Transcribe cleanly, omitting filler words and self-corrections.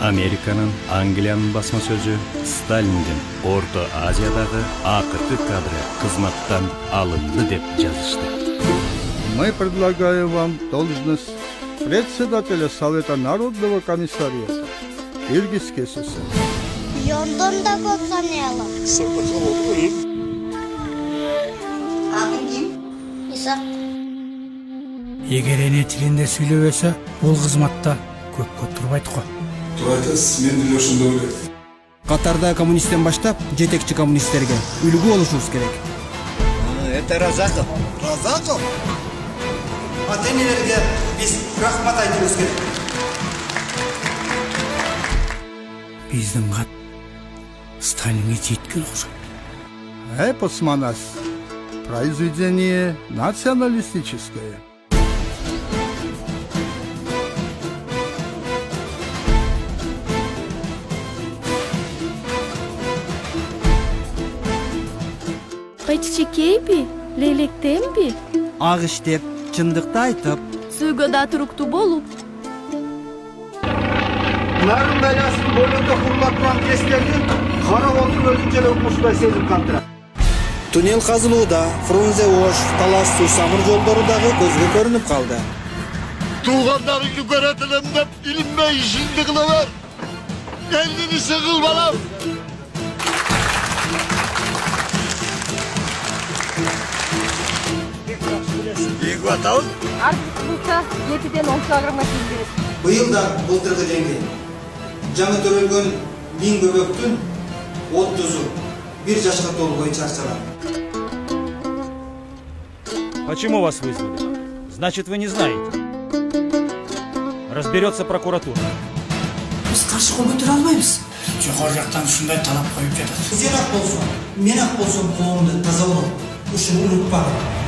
Американын, Англиянын басма сөзү Сталиндин Орто Азиядагы акыркы кадры кызматтан алынды деп жазышты. Мы предлагаем вам должность председателя Совета Народного комиссариата Киргизской ССР. Yondon da Kotsanyalı. Adın kim? İshak. Егер эне тилинде сүйлөбөсө, бул кызматта көпкө турбайт го. Турайтыз, мен деле ошондой ойлойм. Катарда коммунисттен баштап, жетекчи коммунисттерге үлгү болушубуз керек. Это Разаков. Разаков? Атенелерге биз рахмат айтыбыз керек. Биздин кат Сталинге жеткен окшойт. Эпос Манас. Произведение националистическое. Кайтчекейби, лейлектенби? Ак иштеп, чындыкты айтып, Сүйгөдө туруктуу болуп. Нарын байласын бойлонда хурматынан кескенин караболдун өзүнчө эле укмуштай сезип калтырат. туннел казылууда Фрунзе Ош, Талаш суу самыр жолдору дагы көзгө көрүнүп калды. Туğanlarını göretelim de bilme işini kılıver. Elini sıkıl bana. Еготал? Арбит булса 7-ден 10 килограммга чейин берет. Быйыл да былтыркы деңгей. Жаңы төрөлгөн 1000 көбөктүн 30-у 1 жашка толбой чарчаган. Почему вас вызвали? Значит, вы не знаете. Разберется прокуратура. Биз каршы кол көтөрө албайбыз. Жогору жактан ушундай талап коюп жатат. Сен ак болсоң, мен ак болсом коомду тазалоо. Ушуну унутпагын.